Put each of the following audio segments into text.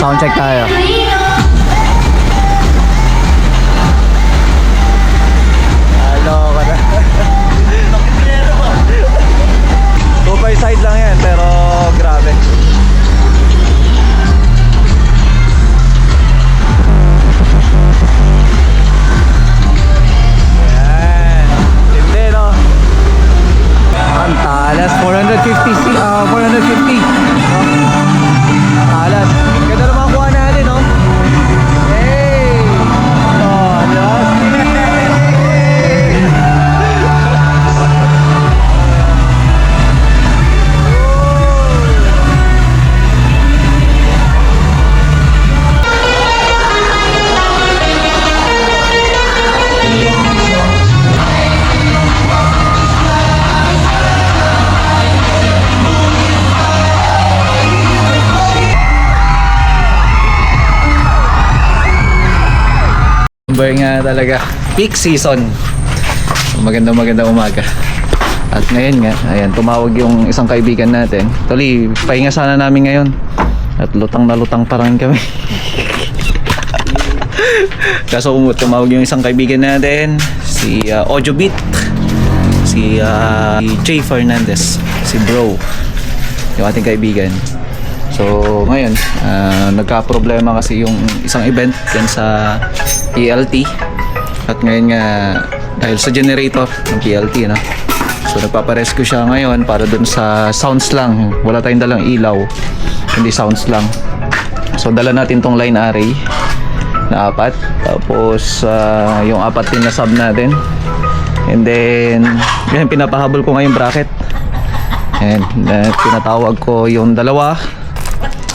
Sound check tayo. Halo ka na. 2 side lang yan, pero grabe. Yan. Hindi, no? Ang talas. 450. Talas. Ganda naman kuha natin, no? Hey! Oh, just Boy nga talaga, peak season. Magandang umaga. At ngayon nga, ayan, tumawag yung isang kaibigan natin. Tuloy, pahinga sana namin ngayon. At lutang na lutang pa rin kami. Kaso tumawag yung isang kaibigan natin, si Ojobit, si Jay Fernandez, si Bro, yung ating kaibigan. So ngayon, nagka-problema kasi yung isang event yan sa PLT. At ngayon nga, dahil sa generator ng PLT, no? So nagpaparescue siya ngayon para dun sa sounds lang. Wala tayong dalang ilaw, hindi sounds lang. So dala natin tong line array na 4. Tapos yung 4 din na sub natin. And then yan, pinapahabol ko ngayon bracket. And pinatawag ko yung dalawa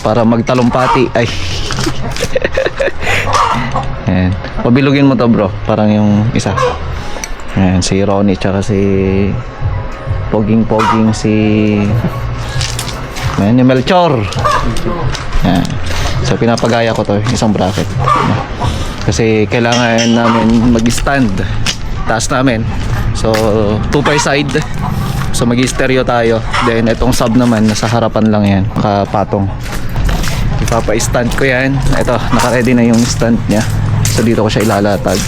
para magtalumpati. Ay. Ayan. Pabilugin mo to, bro. Parang yung isa. Ayan, si Ronnie tsaka si Poging si ayan, yung Melchor. Ayan. So pinapagaya ko to, isang bracket. Kasi kailangan namin mag-stand taas namin. So 2 per side. So mag-stereo tayo. Then itong sub naman nasa harapan lang yan, nakapatong. Ipapa-stand ko yan. Ito, naka-ready na yung stand niya. So dito ko siya ilalatag.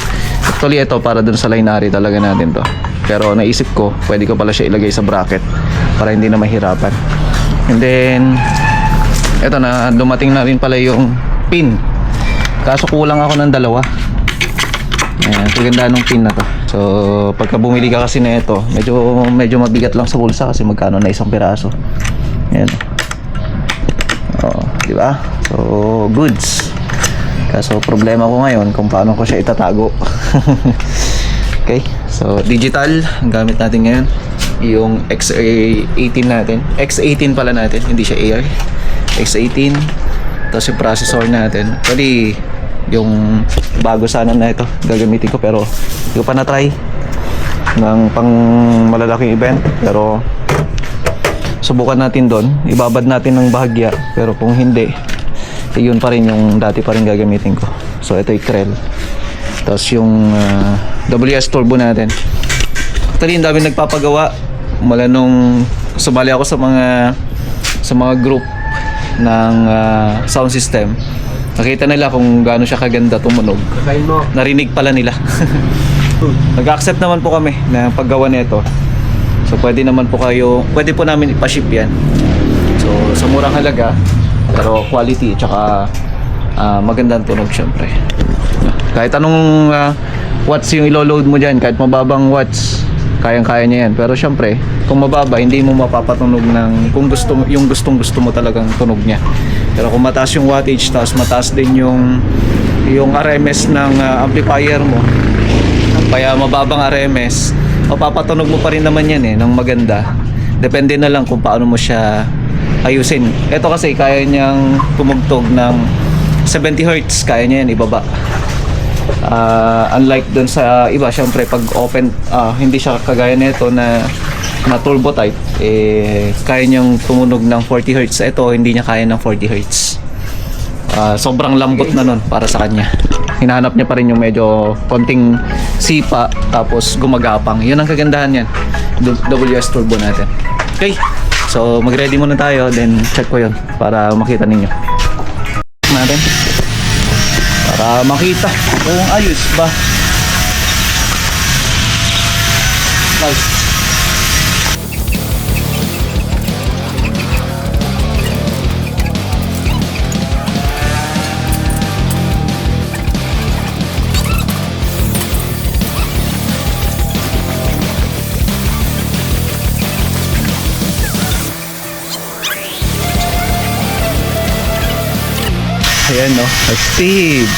Actually ito para dun sa line array talaga natin to. Pero naisip ko, pwede ko pala siya ilagay sa bracket para hindi na mahirapan. And then ito na, dumating na rin pala yung pin. Kaso kulang ako ng 2. Ayan, kaganda nung pin na to. So pagka bumili ka kasi na ito, medyo mabigat lang sa bulsa kasi magkano na isang piraso. Ayan. Oh, di ba? So goods. Kaso problema ko ngayon kung paano ko siya itatago. Okay, so digital ang gamit natin ngayon, yung X18 natin. X18 pala natin, hindi siya Air. X18. Tapos yung processor natin. Actually, yung bago sana na ito gagamitin ko, pero hindi ko pa na-try ng pang malalaking event. Pero subukan natin doon, ibabad natin ng bahagya. Pero kung hindi, yun pa rin yung dati pa rin gagamitin ko. So ito yung Krell. Tapos yung WS Turbo natin. Actually, ang dami nagpapagawa mula nung sumali ako sa mga group ng sound system. Nakita nila kung gaano siya kaganda tumunog. Narinig pala nila. Nag-accept naman po kami na paggawa nito. So pwede po namin ipaship yan. So sa murang halaga, pero quality tsaka magandang tunog syempre. Kahit anong watts yung ilo-load mo dyan, kahit mababang watts, kayang-kaya niya yan. Pero syempre, kung mababa, hindi mo mapapatunog ng kung gustong-gusto mo talagang tunog niya. Pero kung mataas yung wattage, tapos mataas din yung RMS ng amplifier mo, kaya mababang RMS, mapapatunog mo pa rin naman yan ng maganda. Depende na lang kung paano mo siya ayusin. Ito kasi kaya niyang tumugtog ng 70 Hz, kaya niya yan ibaba. Unlike dun sa iba, syempre pag open, hindi siya kagaya nito na turbo type, kaya niyang tumunog ng 40 Hz. Ito hindi niya kaya ng 40 Hz. Sobrang lambot na nun para sa kanya. Hinahanap niya pa rin yung medyo konting sipa tapos gumagapang. Yun ang kagandahan yan, WS Turbo natin. Okay, so mag-ready muna tayo, then check ko yun para makita ninyo. natin para makita kung ayos ba. Nice. Ayan, no, Steve.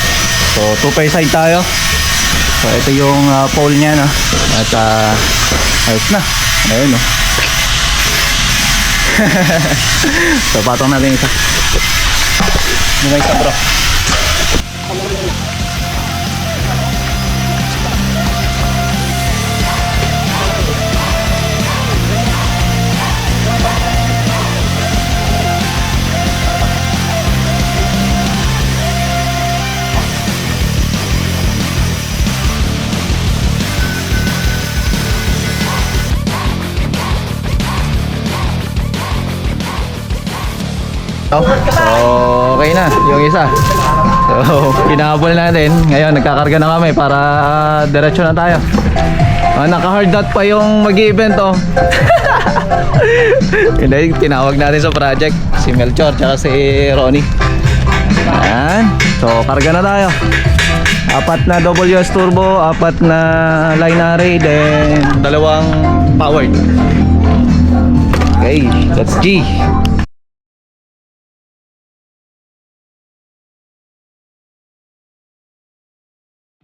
So 2 per side tayo. So ito yung pole niya, no. At ayos na. Ayan, no. So patong natin isa. Yung isa, bro. So, okay na yung isa. So, pinahabol natin. Ngayon, nagkakarga na kami para diretso na tayo. Naka-hard dot pa yung mag-event, oh. Hindi, tinawag natin sa project si Melchor tsaka si Ronnie. Ayan. So, karga na tayo. 4 na WS turbo, 4 na line array, then 2 powered. Okay, that's G.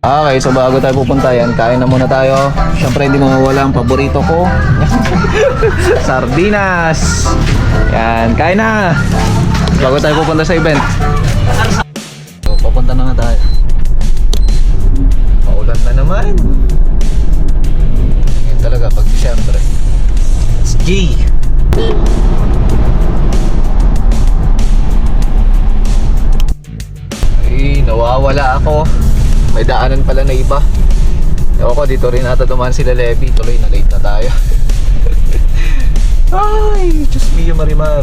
Okay, so bago tayo pupunta yan, kain na muna tayo. Siyempre hindi mawawala ang paborito ko. Sardinas. Yan, kain na. Bago tayo pupunta sa event. So, papunta na nga tayo. Paulan na naman. Yan talaga pag Disyembre. It's G. Ay, nawawala ako. May daanan pala na iba. Ewan ko, dito rin ata dumaan sila Levi. Tuloy na late na tayo. Ay, Diyos mio Marimar.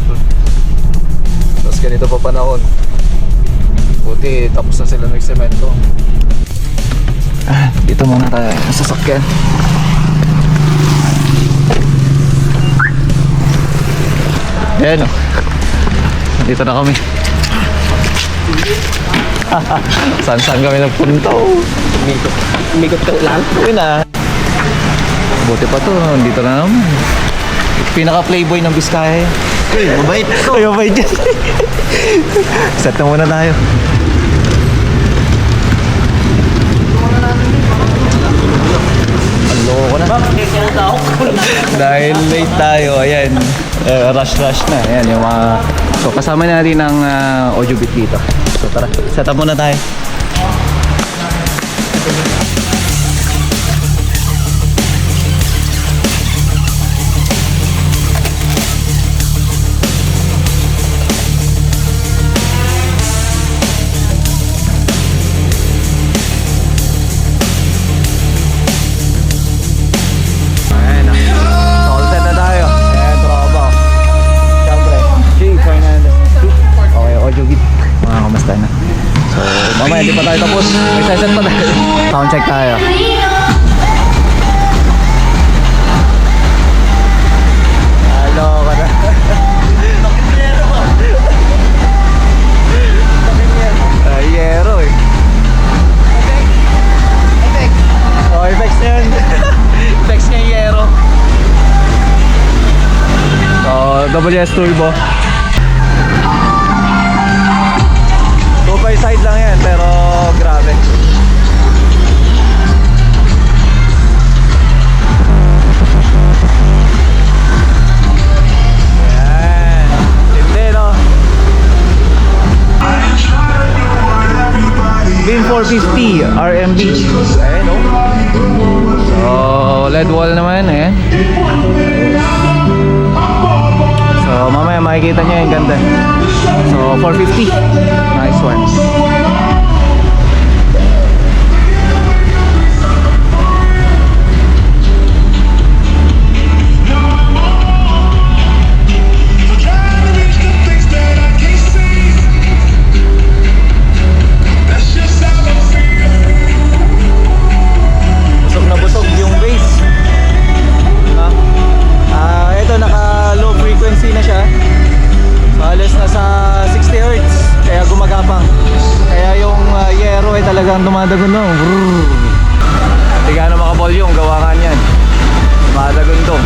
Tapos ganito pa panahon. Buti tapos na sila nagsemento. Dito muna tayo sa sasakyan. Ayan o. Dito na kami. Saan kami nagpunta, oh. Umikot ka lang. Uy na. Buti pa to, dito na naman. Pinaka playboy ng Biskaya. Uy, mabait. Uy, mabait dyan. Set na muna tayo. Loko ko na. Dahil late tayo, ayan. Rush na. Ayan yung mga... So kasama natin ang audio bit dito. So tara, set up muna tayo. Mamaya hindi pa tayo tapos. May session pa tayo. Sound check tayo. Hello ka na. Yero eh. Oh, effects na yun. Effects niya yung yero. So, WS turbo. 2 by side lang yan, pero grabe. Yan. Hindi, no? Bin 450 RMB. Ayan, no? So, LED wall naman, eh. So, mamaya makikita nyo yung ganda. So, 450. Nice one. talagang dumadagon no. Hindi ka na makabolyong gawa nga niyan. Dumadagon to.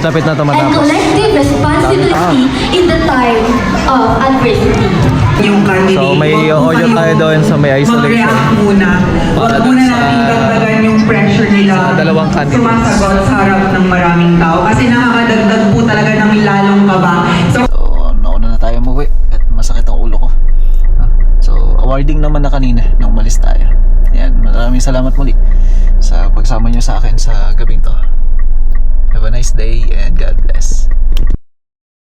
Lapit-lapit na ito and matapos. collective responsibility in the time of adversity. Yung candidate. So, may Huwag po audio kayo tayo doon sa may isolation. Mag-react muna. Huwag Para muna sa- natin dagdagan yung pressure nila. sa dalawang candidates. Sumasagot sa harap ng maraming tao. Kasi nakakadagdag po talaga ng lalong kaba. So, Nauna na tayo umuwi at masakit ang ulo ko. So, awarding naman na kanina nung umalis tayo. Yan, maraming salamat muli sa pagsama nyo sa akin sa gabing to. Have a nice day and God bless.